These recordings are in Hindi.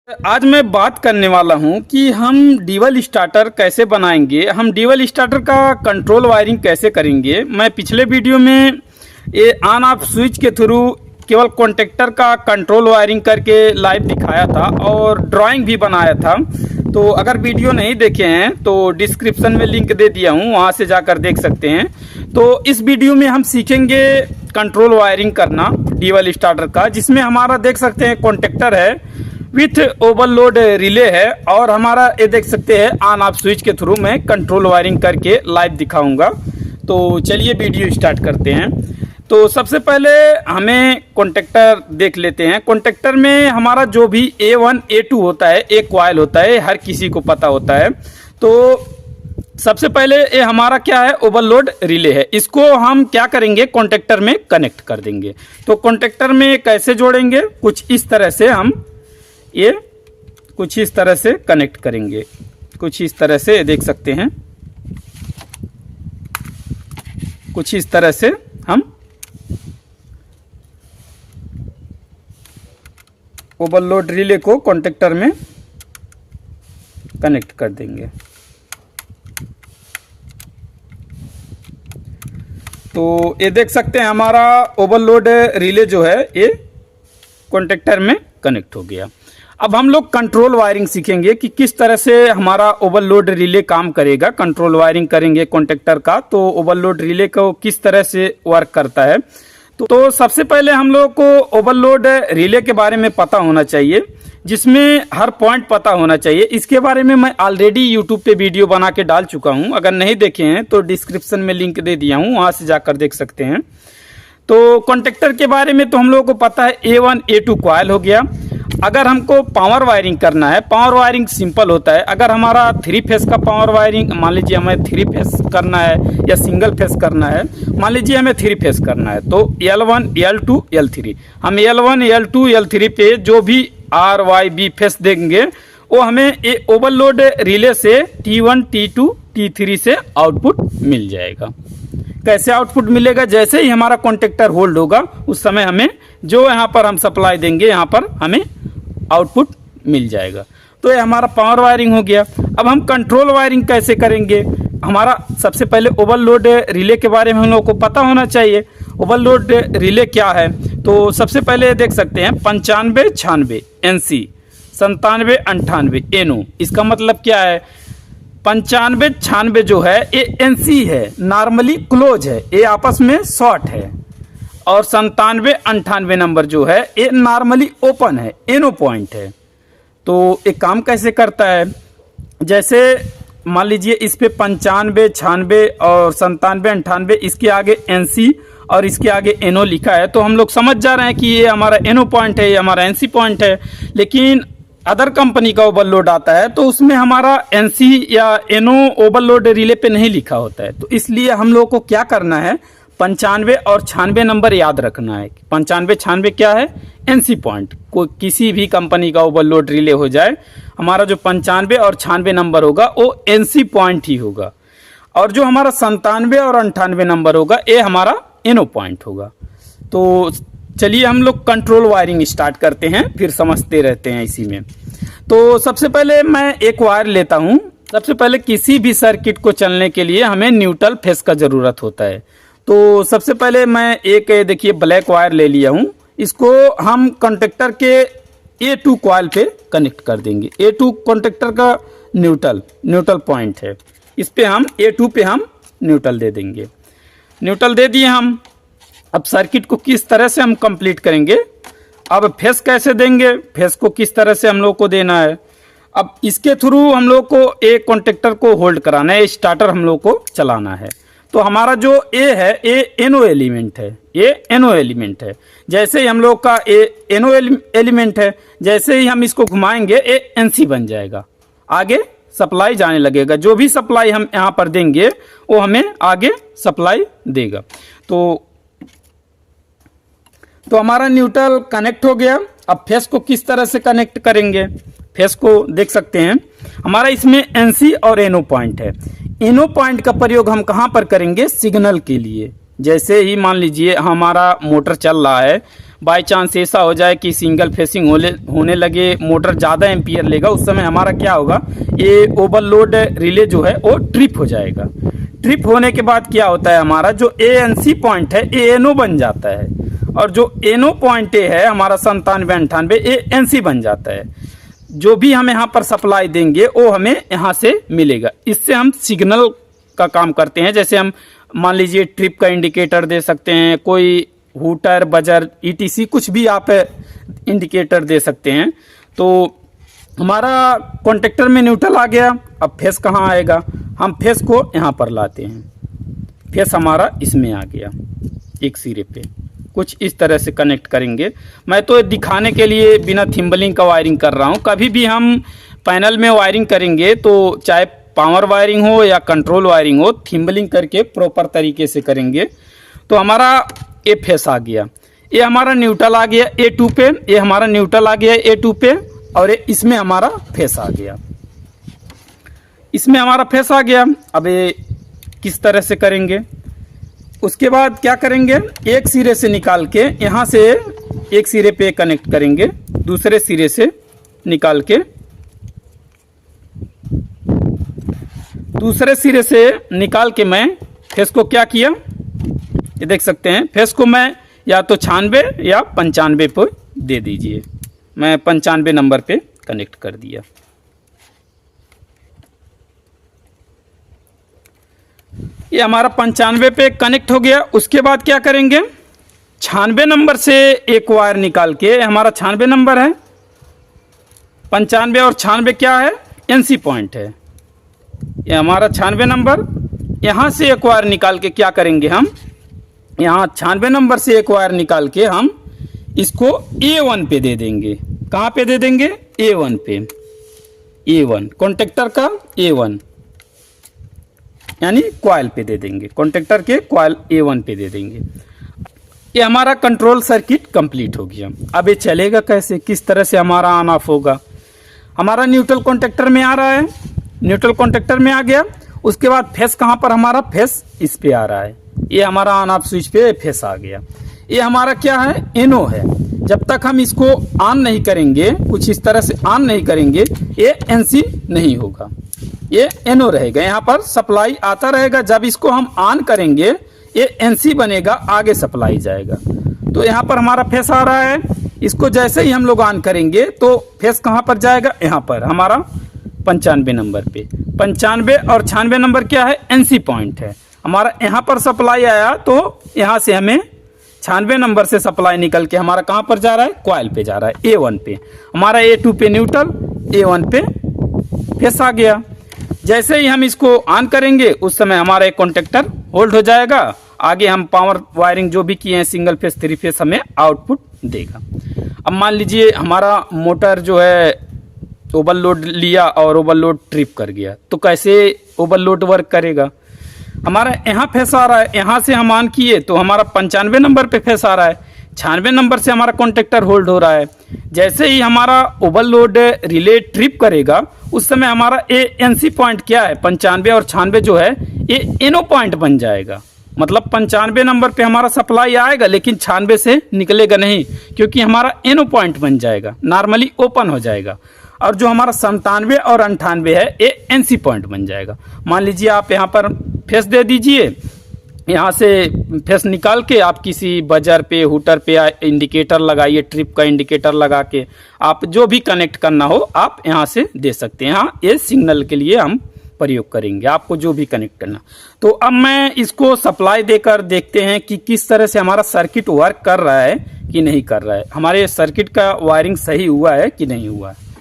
आज मैं बात करने वाला हूं कि हम डीवल स्टार्टर कैसे बनाएंगे, हम डीवल स्टार्टर का कंट्रोल वायरिंग कैसे करेंगे। मैं पिछले वीडियो में ये ऑन ऑफ स्विच के थ्रू केवल कॉन्टेक्टर का कंट्रोल वायरिंग करके लाइव दिखाया था और ड्राइंग भी बनाया था। तो अगर वीडियो नहीं देखे हैं तो डिस्क्रिप्शन में लिंक दे दिया हूं, वहां से जाकर देख सकते हैं। तो इस वीडियो में हम सीखेंगे कंट्रोल वायरिंग करना डीवल स्टार्टर का, जिसमें हमारा देख सकते हैं कॉन्टेक्टर है विथ ओवरलोड रिले है और हमारा ये देख सकते हैं ऑन ऑफ स्विच के थ्रू मैं कंट्रोल वायरिंग करके लाइव दिखाऊंगा। तो चलिए वीडियो स्टार्ट करते हैं। तो सबसे पहले हमें कॉन्टेक्टर देख लेते हैं। कॉन्टेक्टर में हमारा जो भी A1 A2 होता है, एक कॉइल होता है, हर किसी को पता होता है। तो सबसे पहले ये हमारा क्या है, ओवरलोड रिले है। इसको हम क्या करेंगे, कॉन्टेक्टर में कनेक्ट कर देंगे। तो कॉन्टेक्टर में कैसे जोड़ेंगे, कुछ इस तरह से हम ये कुछ इस तरह से कनेक्ट करेंगे। कुछ इस तरह से देख सकते हैं, कुछ इस तरह से हम ओवरलोड रिले को कॉन्टेक्टर में कनेक्ट कर देंगे। तो ये देख सकते हैं हमारा ओवरलोड रिले जो है ये कॉन्टेक्टर में कनेक्ट हो गया। अब हम लोग कंट्रोल वायरिंग सीखेंगे कि किस तरह से हमारा ओवरलोड रिले काम करेगा। कंट्रोल वायरिंग करेंगे कॉन्टेक्टर का, तो ओवरलोड रिले को किस तरह से वर्क करता है। तो सबसे पहले हम लोग को ओवरलोड रिले के बारे में पता होना चाहिए, जिसमें हर पॉइंट पता होना चाहिए। इसके बारे में मैं ऑलरेडी यूट्यूब पे वीडियो बना के डाल चुका हूं, अगर नहीं देखे हैं तो डिस्क्रिप्शन में लिंक दे दिया हूं, वहां से जाकर देख सकते हैं। तो कॉन्टेक्टर के बारे में तो हम लोगों को पता है A1 A2 कॉइल हो गया। अगर हमको पावर वायरिंग करना है, पावर वायरिंग सिंपल होता है। अगर हमारा 3 फेस का पावर वायरिंग, मान लीजिए हमें 3 फेस करना है या सिंगल फेस करना है, मान लीजिए हमें 3 फेस करना है, तो L1 L2 L3 हम L1 L2 L3 पे जो भी R Y B फेस देंगे वो हमें ये ओवरलोड रिले से T1 T2 T3 से आउटपुट मिल जाएगा। कैसे आउटपुट मिलेगा, जैसे ही हमारा कॉन्टेक्टर होल्ड होगा उस समय हमें जो यहाँ पर हम सप्लाई देंगे यहाँ पर हमें आउटपुट मिल जाएगा। तो ये हमारा पावर वायरिंग हो गया। अब हम कंट्रोल वायरिंग कैसे करेंगे, हमारा सबसे पहले ओवरलोड रिले के बारे में हम लोग को पता होना चाहिए। ओवरलोड रिले क्या है, तो सबसे पहले देख सकते हैं 95 96 NC, 97 98 NO। इसका मतलब क्या है, 95 96 जो है ये NC है, नॉर्मली क्लोज है, ये आपस में शॉर्ट है। और 97 98 नंबर जो है ये नॉर्मली ओपन है, NO पॉइंट है। तो ये काम कैसे करता है, जैसे मान लीजिए इस पे 95 96 और 97 98 इसके आगे NC और इसके आगे NO लिखा है, तो हम लोग समझ जा रहे हैं कि ये हमारा NO पॉइंट है, ये हमारा NC पॉइंट है। लेकिन अदर कंपनी का ओवरलोड आता है तो उसमें हमारा NC या NO ओवरलोड रिले पे नहीं लिखा होता है। तो इसलिए हम लोग को क्या करना है, 95 और 96 नंबर याद रखना है। 95 96 क्या है, NC पॉइंट। कोई किसी भी कंपनी का ओवरलोड रिले हो जाए, हमारा जो 95 और 96 नंबर होगा वो NC पॉइंट ही होगा। और जो हमारा 97 और 98 नंबर होगा ये हमारा NO पॉइंट होगा। तो चलिए हम लोग कंट्रोल वायरिंग स्टार्ट करते हैं, फिर समझते रहते हैं इसी में। तो सबसे पहले मैं एक वायर लेता हूं। सबसे पहले किसी भी सर्किट को चलने के लिए हमें न्यूट्रल फेस का जरूरत होता है। तो सबसे पहले मैं एक देखिए ब्लैक वायर ले लिया हूं, इसको हम कॉन्टेक्टर के A2 कॉइल पे कनेक्ट कर देंगे। A2 कॉन्टेक्टर का न्यूट्रल पॉइंट है, इस पे हम A2 पे हम न्यूट्रल दे देंगे। न्यूट्रल दे दिए हम। अब सर्किट को किस तरह से हम कंप्लीट करेंगे, अब फेस कैसे देंगे, फेस को किस तरह से हम लोग को देना है। अब इसके थ्रू हम लोग को एक कॉन्टेक्टर को होल्ड कराना है, स्टार्टर हम लोग को चलाना है। तो हमारा जो A है ये NO एलिमेंट है, ये NO एलिमेंट है। जैसे ही हम लोग का ये NO एलिमेंट है, जैसे ही हम इसको घुमाएंगे ये NC बन जाएगा, आगे सप्लाई जाने लगेगा। जो भी सप्लाई हम यहाँ पर देंगे वो हमें आगे सप्लाई देगा। तो हमारा न्यूट्रल कनेक्ट हो गया। अब फेस को किस तरह से कनेक्ट करेंगे, फेस को देख सकते हैं हमारा इसमें NC और NO पॉइंट है। NO पॉइंट का प्रयोग हम कहाँ पर करेंगे, सिग्नल के लिए। जैसे ही मान लीजिए हमारा मोटर चल रहा है, बाय चांस ऐसा हो जाए कि सिंगल फेसिंग होने लगे, मोटर ज़्यादा एम्पियर लेगा, उस समय हमारा क्या होगा, ये ओवरलोड रिले जो है वो ट्रिप हो जाएगा। ट्रिप होने के बाद क्या होता है, हमारा जो ANC पॉइंट है ANO बन जाता है, और जो NO पॉइंट है हमारा 97-98 ANC बन जाता है। जो भी हम यहाँ पर सप्लाई देंगे वो हमें यहाँ से मिलेगा। इससे हम सिग्नल का काम करते हैं। जैसे हम मान लीजिए ट्रिप का इंडिकेटर दे सकते हैं, कोई हूटर, बजर, ETC कुछ भी आप इंडिकेटर दे सकते हैं। तो हमारा कॉन्टेक्टर में न्यूट्रल आ गया। अब फेस कहाँ आएगा, हम फेस को यहाँ पर लाते हैं। फेस हमारा इसमें आ गया एक सिरे पे, कुछ इस तरह से कनेक्ट करेंगे। मैं तो दिखाने के लिए बिना थिम्बलिंग का वायरिंग कर रहा हूँ। कभी भी हम पैनल में वायरिंग करेंगे तो चाहे पावर वायरिंग हो या कंट्रोल वायरिंग हो, थिम्बलिंग करके प्रॉपर तरीके से करेंगे। तो हमारा ये फेस आ गया, ये हमारा न्यूट्रल आ गया A2 पे, ये हमारा न्यूट्रल आ गया A2 पे, और ये इसमें हमारा फेस आ गया, इसमें हमारा फेस आ गया। अब ये किस तरह से करेंगे, उसके बाद क्या करेंगे, एक सिरे से निकाल के यहाँ से एक सिरे पे कनेक्ट करेंगे, दूसरे सिरे से निकाल के दूसरे सिरे से निकाल के मैं फेस को क्या किया, ये देख सकते हैं। फेस को मैं या तो 96 या 95 पे दे दीजिए, मैं 95 नंबर पे कनेक्ट कर दिया। ये हमारा 95 पे कनेक्ट हो गया। उसके बाद क्या करेंगे, 96 नंबर से एक वायर निकाल के, हमारा 96 नंबर है, 95 और 96 क्या है, NC पॉइंट है। ये हमारा 96 नंबर, यहाँ से एक वायर निकाल के क्या करेंगे, हम यहाँ 96 नंबर से एक वायर निकाल के हम इसको A1 पे दे देंगे। कहाँ पे दे देंगे, A1 पे, A1 कॉन्टेक्टर का A1 यानी कॉइल पे दे देंगे, कॉन्टेक्टर के कॉइल A1 पे दे देंगे। ये हमारा कंट्रोल सर्किट कंप्लीट हो गया। अब ये चलेगा कैसे, किस तरह से हमारा ऑन ऑफ होगा। हमारा न्यूट्रल कॉन्टेक्टर में आ रहा है, न्यूट्रल कॉन्टेक्टर में आ गया। उसके बाद फेस कहाँ पर, हमारा फेस इस पे आ रहा है, ये हमारा ऑन ऑफ स्विच पे फेस आ गया। ये हमारा क्या है, NO है। जब तक हम इसको ऑन नहीं करेंगे, कुछ इस तरह से ऑन नहीं करेंगे, ये NC नहीं होगा, ये NO रहेगा। यहाँ पर सप्लाई आता रहेगा, जब इसको हम ऑन करेंगे ये NC बनेगा, आगे सप्लाई जाएगा। तो यहाँ पर हमारा फेस आ रहा है, इसको जैसे ही हम लोग ऑन करेंगे तो फेस कहाँ पर जाएगा, यहाँ पर हमारा 95 नंबर पे। 95 और 96 नंबर क्या है, NC पॉइंट है हमारा। यहाँ पर सप्लाई आया तो यहाँ से हमें 96 नंबर से सप्लाई निकल के हमारा कहाँ पर जा रहा है, कॉइल पे जा रहा है, A1 पे। हमारा A2 पे न्यूट्रल, A1 पे फेस आ गया। जैसे ही हम इसको ऑन करेंगे उस समय हमारा एक कॉन्टेक्टर होल्ड हो जाएगा। आगे हम पावर वायरिंग जो भी किए हैं, सिंगल फेस, 3 फेस, हमें आउटपुट देगा। अब मान लीजिए हमारा मोटर जो है ओवरलोड लिया और ओवरलोड ट्रिप कर गया, तो कैसे ओवरलोड वर्क करेगा। हमारा यहाँ फेस आ रहा है, यहाँ से हम ऑन किए तो हमारा 95 नंबर पे फेस आ रहा है, 96 नंबर से हमारा कॉन्टेक्टर होल्ड हो रहा है। जैसे ही हमारा ओवरलोड रिले ट्रिप करेगा उस समय हमारा ANC पॉइंट क्या है, 95 और 96 जो है ये NO पॉइंट बन जाएगा। मतलब 95 नंबर पे हमारा सप्लाई आएगा लेकिन 96 से निकलेगा नहीं, क्योंकि हमारा NO पॉइंट बन जाएगा, नॉर्मली ओपन हो जाएगा। और जो हमारा 97 और 98 है ये NC पॉइंट बन जाएगा। मान लीजिए आप यहाँ पर फेस दे दीजिए, यहाँ से फेस निकाल के आप किसी बजर पे, हूटर पे इंडिकेटर लगाइए, ट्रिप का इंडिकेटर लगा के आप जो भी कनेक्ट करना हो आप यहाँ से दे सकते हैं। यहाँ ये सिग्नल के लिए हम प्रयोग करेंगे, आपको जो भी कनेक्ट करना। तो अब मैं इसको सप्लाई देकर देखते हैं कि किस तरह से हमारा सर्किट वर्क कर रहा है कि नहीं कर रहा है, हमारे सर्किट का वायरिंग सही हुआ है कि नहीं हुआ है।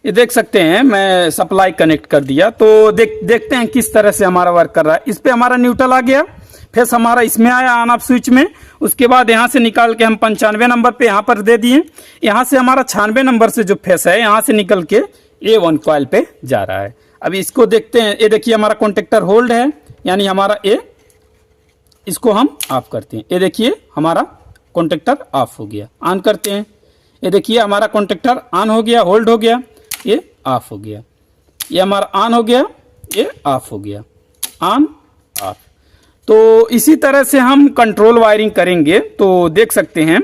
ये देख सकते हैं मैं सप्लाई कनेक्ट कर दिया, तो देखते हैं किस तरह से हमारा वर्क कर रहा है। इस पे हमारा न्यूट्रल आ गया, फेस हमारा इसमें आया ऑन ऑफ स्विच में। उसके बाद यहाँ से निकाल के हम 95 नंबर पे यहाँ पर दे दिए। यहाँ से हमारा 96 नंबर से जो फेस है यहाँ से निकल के A1 कॉइल पे जा रहा है। अभी इसको देखते हैं, ये देखिए हमारा कॉन्टेक्टर होल्ड है, यानी हमारा इसको हम ऑफ करते हैं। ये देखिए हमारा कॉन्टेक्टर ऑफ हो गया। ऑन करते हैं, ये देखिए हमारा कॉन्टेक्टर ऑन हो गया, होल्ड हो गया, ये ऑफ हो गया। ये हमारा ऑन हो गया, ये ऑफ हो गया, ऑन ऑफ। तो इसी तरह से हम कंट्रोल वायरिंग करेंगे। तो देख सकते हैं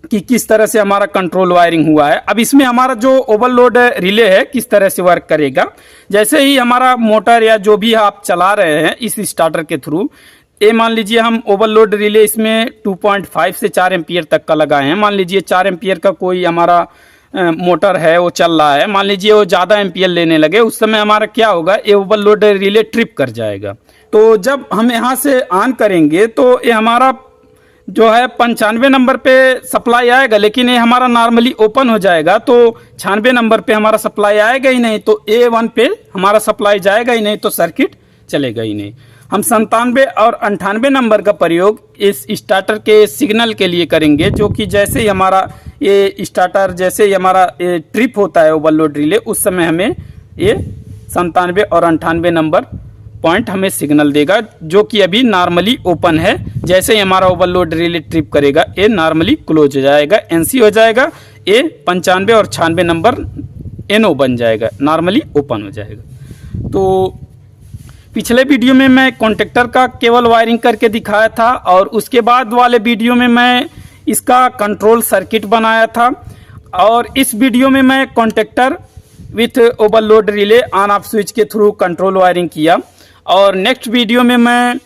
कि किस तरह से हमारा कंट्रोल वायरिंग हुआ है। अब इसमें हमारा जो ओवरलोड रिले है किस तरह से वर्क करेगा। जैसे ही हमारा मोटर या जो भी आप चला रहे हैं इस स्टार्टर के थ्रू, ये मान लीजिए हम ओवरलोड रिले इसमें 2.5 से 4 एम्पियर तक का लगाए हैं। मान लीजिए 4 एम्पियर का कोई हमारा मोटर है वो चल रहा है, मान लीजिए वो ज़्यादा एम्पियर लेने लगे, उस समय हमारा क्या होगा, ये ओवरलोड रिले ट्रिप कर जाएगा। तो जब हम यहाँ से ऑन करेंगे तो ये हमारा जो है 95 नंबर पे सप्लाई आएगा, लेकिन ये हमारा नॉर्मली ओपन हो जाएगा तो 96 नंबर पे हमारा सप्लाई आएगा ही नहीं, तो A1 पे हमारा सप्लाई जाएगा ही नहीं, तो सर्किट चलेगा ही नहीं। हम 97 और 98 नंबर का प्रयोग इस स्टार्टर के सिग्नल के लिए करेंगे, जो कि जैसे ही हमारा ये स्टार्टर जैसे ही हमारा ये ट्रिप होता है ओवरलोड रिले, उस समय हमें ये 97 और 98 नंबर पॉइंट हमें सिग्नल देगा, जो कि अभी नॉर्मली ओपन है। जैसे ही हमारा ओवरलोड रिले ट्रिप करेगा ये नॉर्मली क्लोज हो जाएगा, NC हो जाएगा, ये 95 और 96 नंबर NO बन जाएगा, नॉर्मली ओपन हो जाएगा। तो पिछले वीडियो में मैं कॉन्टेक्टर का केबल वायरिंग करके दिखाया था, और उसके बाद वाले वीडियो में मैं इसका कंट्रोल सर्किट बनाया था, और इस वीडियो में मैं contactor with overload relay on off switch के थ्रू कंट्रोल वायरिंग किया। और नेक्स्ट वीडियो में मैं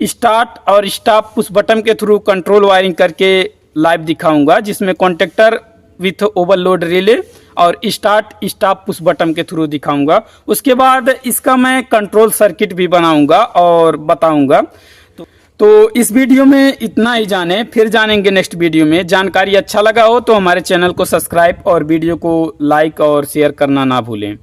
स्टार्ट और स्टॉप पुश बटन के थ्रू कंट्रोल वायरिंग करके लाइव दिखाऊंगा, जिसमें कॉन्टेक्टर विथ ओवरलोड रिले और स्टार्ट स्टॉप पुश बटन के थ्रू दिखाऊंगा। उसके बाद इसका मैं कंट्रोल सर्किट भी बनाऊंगा और बताऊंगा। तो इस वीडियो में इतना ही जाने, फिर जानेंगे नेक्स्ट वीडियो में। जानकारी अच्छा लगा हो तो हमारे चैनल को सब्सक्राइब और वीडियो को लाइक और शेयर करना ना भूलें।